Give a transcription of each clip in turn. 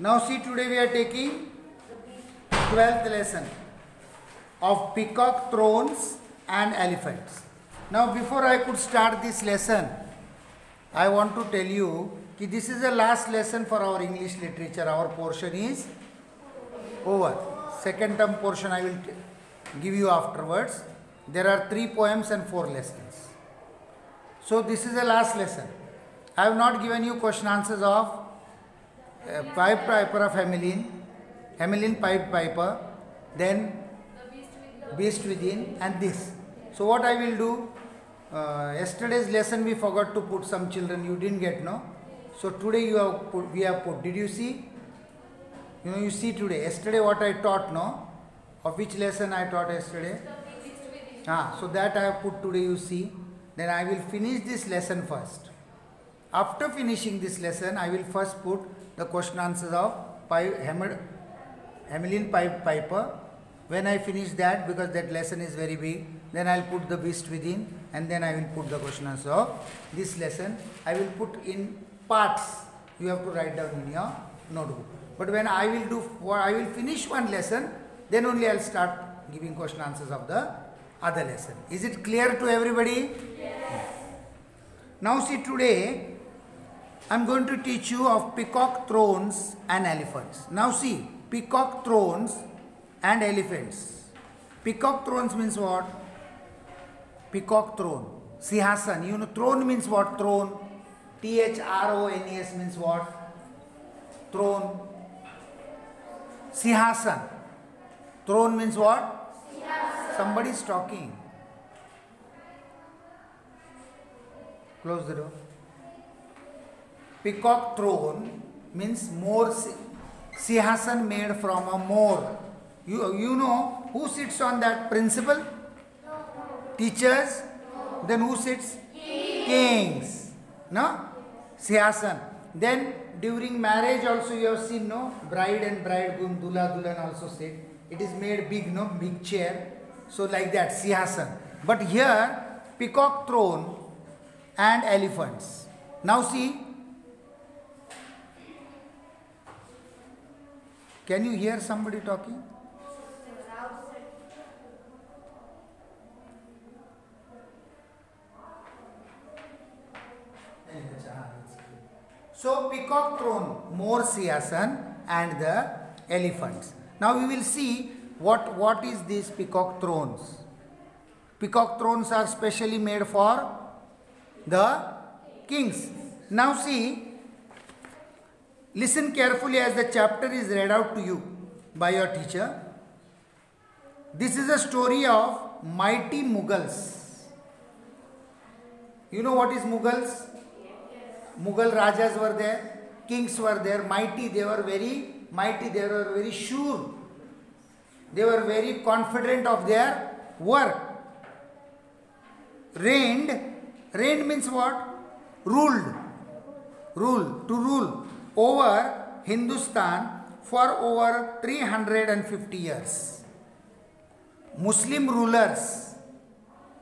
Now see, today we are taking 12th lesson of peacock, thrones and elephants. Now before I could start this lesson, I want to tell you that this is the last lesson for our English literature. Our portion is over. Second term portion I will give you afterwards. There are 3 poems and 4 lessons. So this is the last lesson. I have not given you question answers of Pied Piper of Hamelin, Hamelin Pied Piper, then Beast Within and this. So what I will do, yesterday's lesson we forgot to put some children, you didn't get, no? So today you have put, we have put, did you see? You see today, yesterday what I taught, no? Of which lesson I taught yesterday? So that I have put today, you see. Then I will finish this lesson first. After finishing this lesson, I will first put the question answers of Hamelin Pied Piper. When I finish that, because that lesson is very big, then I will put the Beast Within, and then I will put the question answer of this lesson. I will put in parts. You have to write down in your notebook. But when I will finish one lesson, then only I will start giving question answers of the other lesson. Is it clear to everybody? Yes. Now see, today I am going to teach you of peacock, thrones and elephants. Now see, peacock, thrones and elephants. Peacock thrones means what? Peacock throne. Sihasan. You know throne means what? Throne. Thrones means what? Throne. Sihasan. Throne means what? Sihasan. Somebody is talking. Close the door. Peacock throne means more. Sihasan made from a more. You know who sits on that principal? No. Teachers? No. Then who sits? Kings. No? Sihasan. Then during marriage also you have seen, no? Bride and bridegroom, dula, dulan also sit. It is made big, no? Big chair. So like that, Sihasan. But here, peacock throne and elephants. Now see. Can you hear somebody talking? So peacock throne, more Sihasan and the elephants. Now we will see what is these peacock thrones. Peacock thrones are specially made for the kings. Now see, listen carefully as the chapter is read out to you by your teacher. This is a story of mighty Mughals. You know what is Mughals? Mughal Rajas were there, kings were there, mighty, they were very mighty, they were very sure. They were very confident of their work. Reigned means what? Ruled. To rule over Hindustan for over 350 years. Muslim rulers,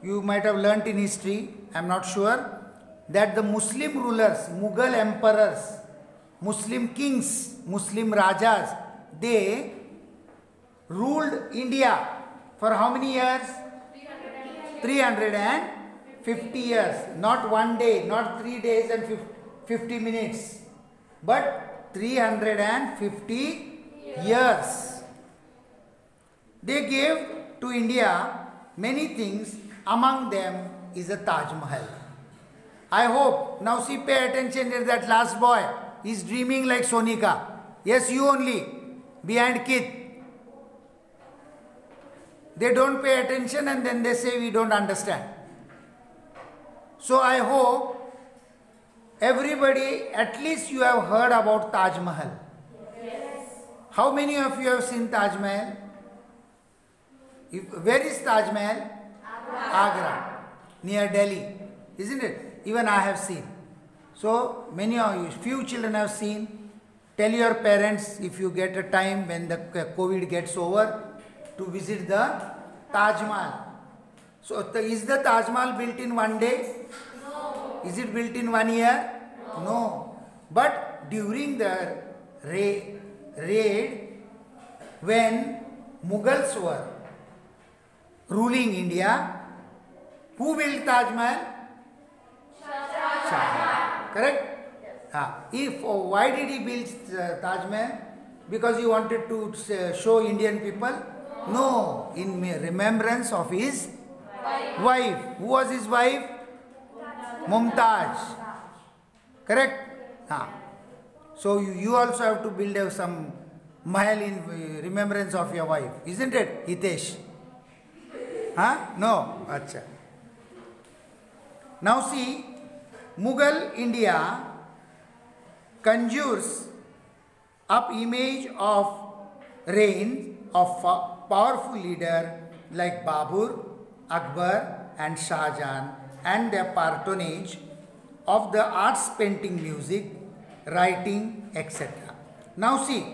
you might have learnt in history, I am not sure, that the Muslim rulers, Mughal emperors, Muslim kings, Muslim Rajas, they ruled India for how many years? 350 years. Not one day, not 3 days and 50 minutes, but 350 years. They gave to India many things. Among them is a Taj Mahal. I hope, now see, pay attention, there is that last boy, he is dreaming like Sonika. Yes, you only, behind Kith. They don't pay attention and then they say we don't understand. So I hope everybody, at least you have heard about Taj Mahal. Yes. How many of you have seen Taj Mahal? Where is Taj Mahal? Agra, near Delhi, isn't it? Even I have seen. So many of you, few children have seen. Tell your parents if you get a time when the COVID gets over to visit the Taj Mahal. So is the Taj Mahal built in one day? No. Is it built in 1 year? No. But during the raid when Mughals were ruling India. Who built Taj Mahal? Shah Jahan. Correct? Why did he build Taj Mahal? Because he wanted to show Indian people? No, in remembrance of his wife. Who was his wife? Mumtaz. Correct? So you also have to build some mahal in remembrance of your wife, isn't it, Hitesh? No? Acha. Now see, Mughal India conjures up image of reign of powerful leader like Babur, Akbar and Shah Jahan, and their patronage of the arts, painting, music, writing, etc. Now see,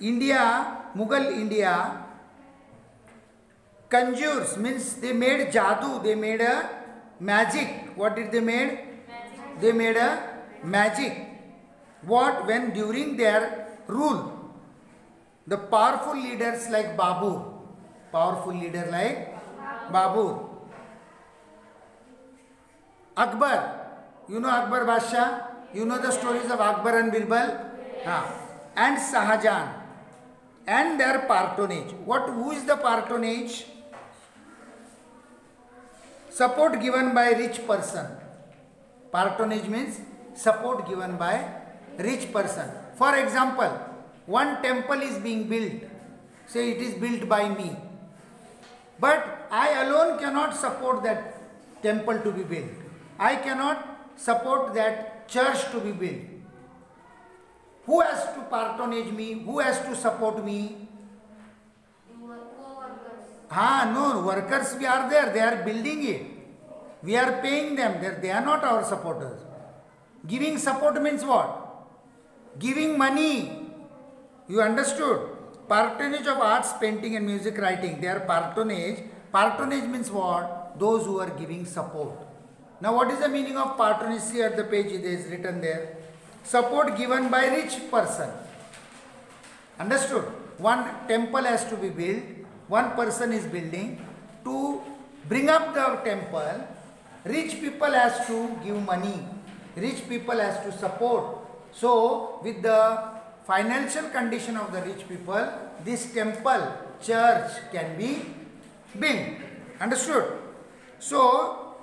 Mughal India conjures means they made jadoo, they made a magic. What did they made? Magic. They made a magic. What? When during their rule, the powerful leaders like Babur, Akbar, you know Akbar Basha, you know the stories of Akbar and Birbal, and Shah Jahan, and their patronage. Who is the patronage? Support given by rich person. Patronage means support given by rich person. For example, one temple is being built. Say it is built by me. But I alone cannot support that temple to be built. I cannot support that church to be built. Who has to patronage me? Who has to support me? No, workers we are there. They are building it. We are paying them. They are not our supporters. Giving support means what? Giving money. You understood? Patronage of arts, painting and music, writing. They are patronage. Patronage means what? Those who are giving support. Now what is the meaning of patronage? See at the page it is written there. Support given by rich person. Understood? One temple has to be built. One person is building. To bring up the temple, rich people has to give money. Rich people has to support. So with the financial condition of the rich people, this temple, church can be built. Understood? So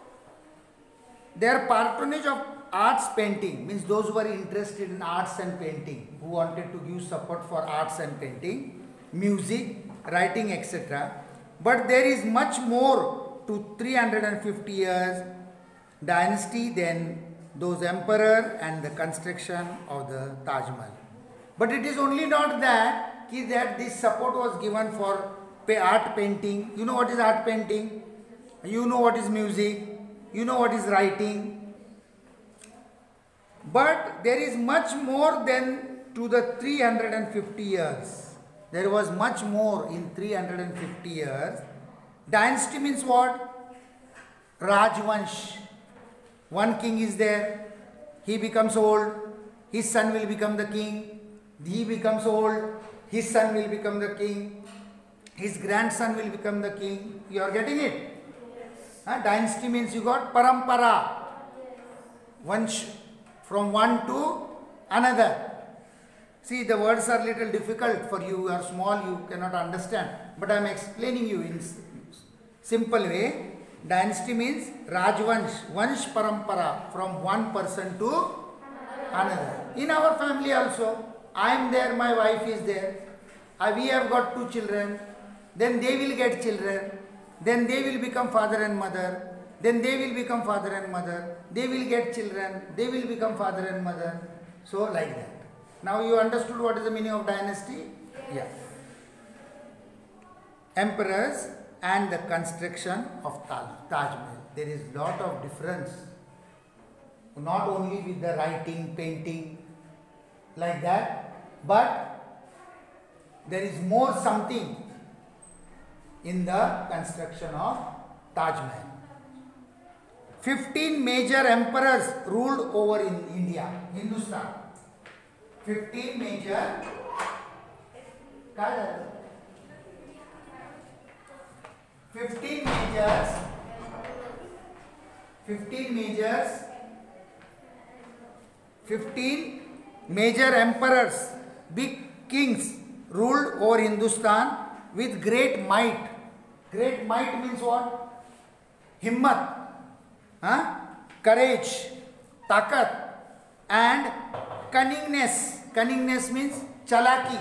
their patronage of arts, painting means those who are interested in arts and painting, who wanted to give support for arts and painting, music, writing, etc. But there is much more to 350 years dynasty than those emperor and the construction of the Taj Mahal. But it is only not that this support was given for art painting. You know what is art painting? You know what is music? You know what is writing? But there is much more than to the 350 years. There was much more in 350 years. Dynasty means what? Rajvansh. One king is there. He becomes old. His son will become the king. He becomes old. His son will become the king. His grandson will become the king. You are getting it? Dynasty means you got parampara. Vansh, from one to another. See, the words are little difficult for you. You are small, you cannot understand. But I am explaining you in simple way. Dynasty means Rajvansh, Vansh parampara, from one person to another. In our family also, I am there, my wife is there. We have got 2 children. Then they will get children. Then they will become father and mother. Then they will become father and mother. They will get children. They will become father and mother. So like that. Now you understood what is the meaning of dynasty? Yes. Emperors and the construction of Taj Mahal. There is lot of difference. Not only with the writing, painting, like that, but there is more something in the construction of Taj Mahal. 15 major emperors ruled over in India, Hindustan. 15 major काय झालं? 15 majors, 15 major emperors, big kings ruled over Hindustan with great might. Great might means what? Himmat, courage, takat, and cunningness. Cunningness means chalaki.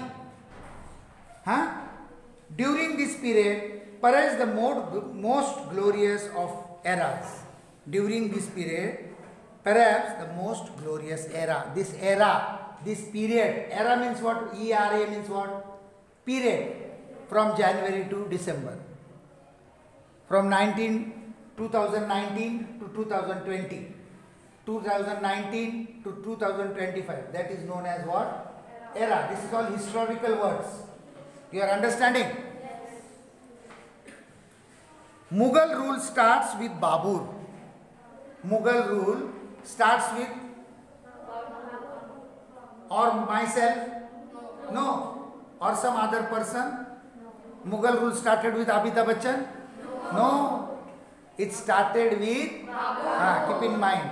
During this period, perhaps the most glorious of eras. During this period, perhaps the most glorious era. This era, this period. Era means what? ERA means what? Period. From January to December. From 2019 to 2020. 2019 to 2025. That is known as what? Era. This is all historical words. You are understanding? Mughal rule starts with Babur. Mughal rule starts with or myself? No. Or some other person? Mughal rule started with Amitabh Bachchan? No. It started with keep in mind.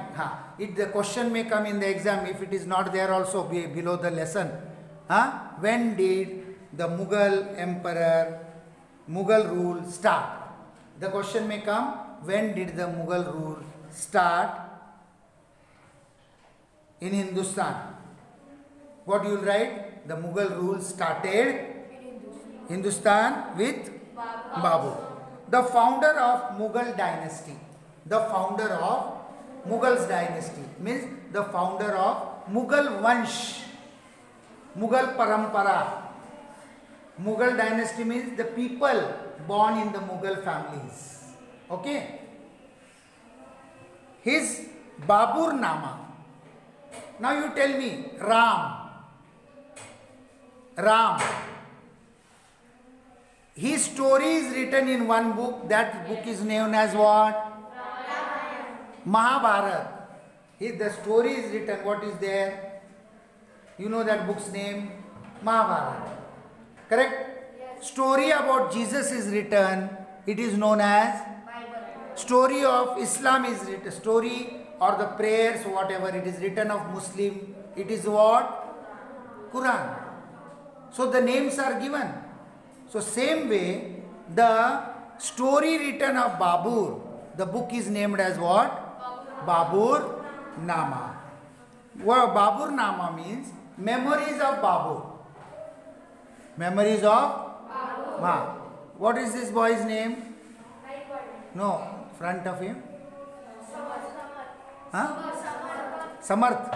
The question may come in the exam if it is not there also below the lesson. When did the Mughal emperor, Mughal rule start? The question may come, when did the Mughal rule start in Hindustan? What you will write? The Mughal rule started Hindustan with Babur. The founder of Mughal dynasty. The founder of Mughal's dynasty means the founder of Mughal Vansh. Mughal Parampara. Mughal dynasty means the people born in the Mughal families. Okay. His Babur Nama. Now you tell me, Ram. His story is written in one book. That book is known as what? Mahabharata. The story is written. What is there? You know that book's name? Mahabharata. Correct? Yes. Story about Jesus is written. It is known as Bible. Story of Islam is written. Story or the prayers, whatever it is written of Muslim. It is what? Quran. So the names are given. So same way, the story written of Babur, the book is named as what? Babur Nama. Well, Babur Nama means memories of Babur. Memories of Babur. What is this boy's name? No, front of him. Samarth.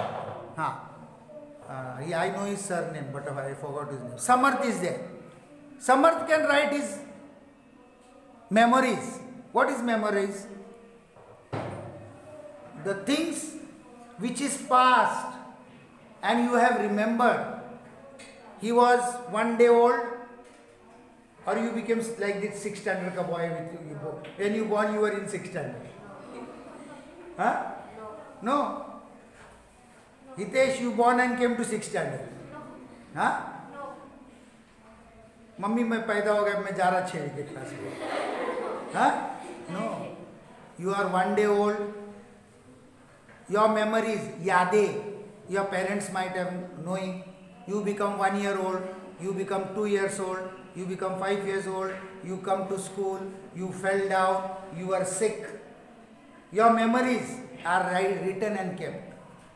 I know his surname, but I forgot his name. Samarth is there. Samarth can write his memories. What is memories? The things which is past and you have remembered. He was 1 day old, or you became like this 6th standard ka boy with you. When you born, you were in 6th standard. No. Hitesh, you born and came to 6th standard. Mummy मैं पैदा हो गया मैं जा रहा 6 के class में. No. You are 1 day old. Your memories, yade, your parents might have knowing. You become 1 year old, you become 2 years old, you become 5 years old, you come to school, you fell down, you are sick. Your memories are written and kept.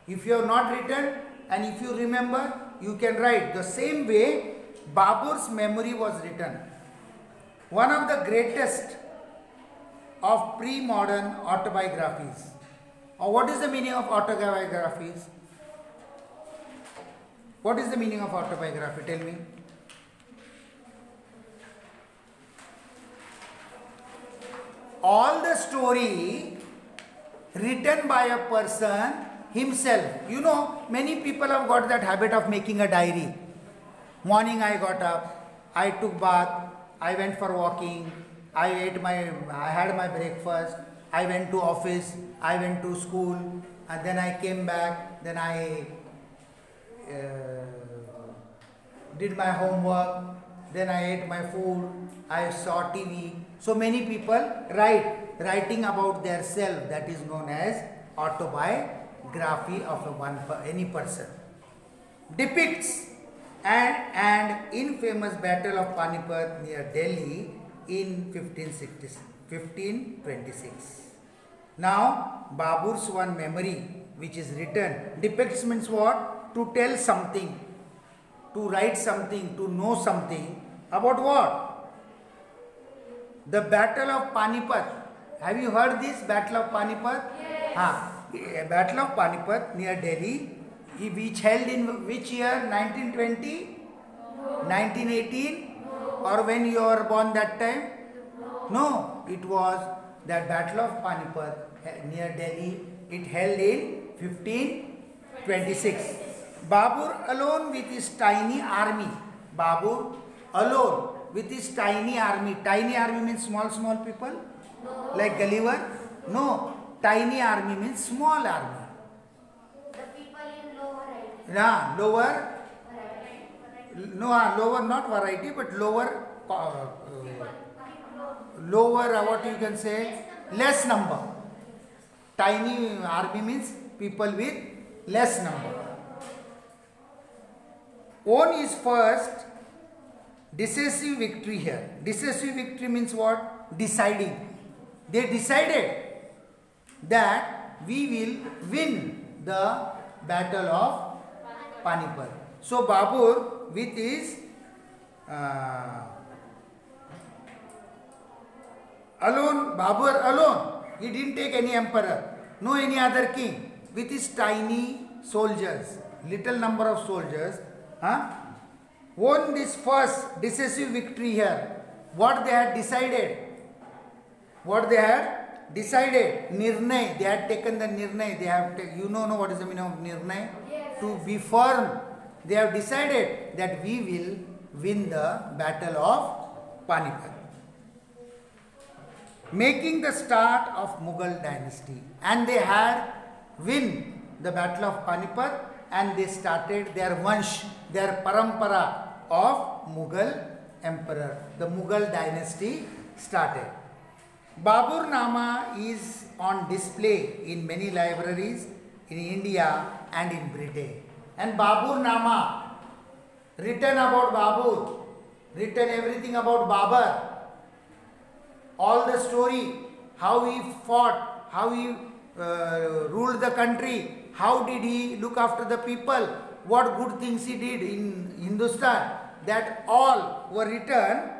If you have not written and if you remember, you can write. The same way, Babur's memory was written. One of the greatest of pre-modern autobiographies. What is the meaning of autobiographies? What is the meaning of autobiography? Tell me. All the story written by a person himself. You know, many people have got that habit of making a diary. Morning I got up, I took bath, I went for walking, I had my breakfast, I went to office, I went to school, and then I came back, then I did my homework, then I ate my food, I saw TV. So many people writing about their self, that is known as autobiography of any person. Depicts an infamous battle of Panipat near Delhi in 1526. Now Babur's one memory which is written, depicts means what? To tell something, to write something, to know something about what? The battle of Panipat. Have you heard this battle of Panipat? Yes. Battle of Panipat near Delhi, which held in which year? 1920? No. 1918? No. Or when you were born that time? No, it was that battle of Panipat near Delhi. It held in 1526. Babur alone with his tiny army. Babur alone with his tiny army. Tiny army means small people? No. Like Gulliver? No. Tiny army means small army. The people in lower right. Yeah, lower. Variety. No, lower not variety, but lower. Lower, what you can say? Less number. Tiny army means people with less number. Won his first decisive victory here. Decisive victory means what? Deciding. They decided that we will win the battle of Panipat. So Babur with his alone, Babur alone, he didn't take any emperor, no any other king, with his tiny soldiers, little number of soldiers, won this first decisive victory here. What they had decided? What they had decided? Nirnay. They had taken the nirnay. They have you know what is the meaning of nirnay? Yes. To be firm. They have decided that we will win the battle of Panipat, making the start of Mughal dynasty. And they had win the battle of Panipat, and they started their vansh, their parampara of Mughal emperor. The Mughal dynasty started. Babur Nama is on display in many libraries in India and in Britain. And Babur Nama, written about Babur, written everything about Babar, all the story, how he fought, how he ruled the country, how did he look after the people, what good things he did in Hindustan, that all were written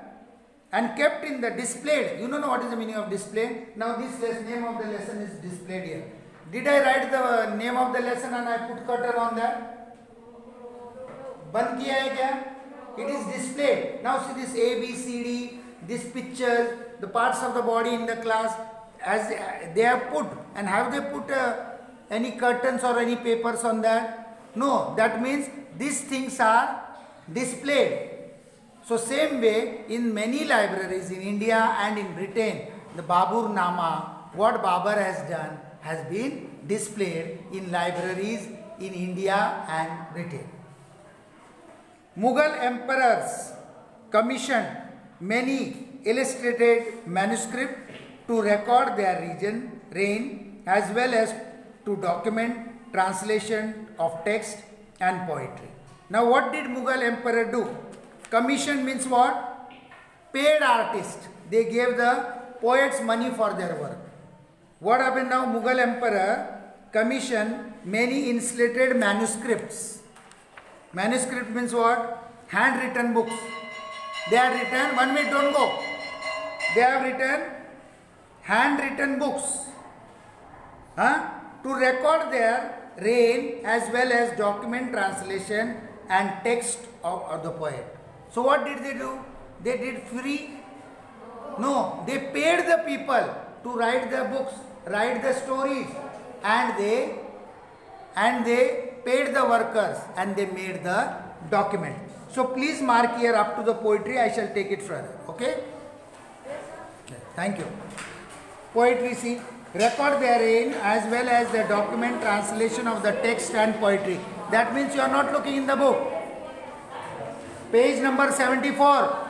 and kept in the displayed. You don't know what is the meaning of displayed? Now this name of the lesson is displayed here. Did I write the name of the lesson and I put curtain on that? Band kiya hai kya? It is displayed. Now see this A, B, C, D, this pictures, the parts of the body in the class, as they have put, and have they put any curtains or any papers on that? No, that means these things are displayed. So same way in many libraries in India and in Britain, the Babur Nama, what Babar has done has been displayed in libraries in India and Britain. Mughal emperors commissioned many illustrated manuscripts to record their reign as well as to document translation of text and poetry. Now what did Mughal emperor do? Commission means what? Paid artist. They gave the poets money for their work. What happened now? Mughal emperor commissioned many illustrated manuscripts. Manuscript means what? Handwritten books. They have written, 1 minute, don't go. They have written handwritten books to record their reign as well as document translation and text of the poet. So what did they do? They did free? No, they paid the people to write the books, write the stories, and they paid the workers and they made the document. So please mark here up to the poetry. I shall take it further. Okay? Thank you. Poetry, see, record their reign as well as the document translation of the text and poetry. That means you are not looking in the book. Page number 74.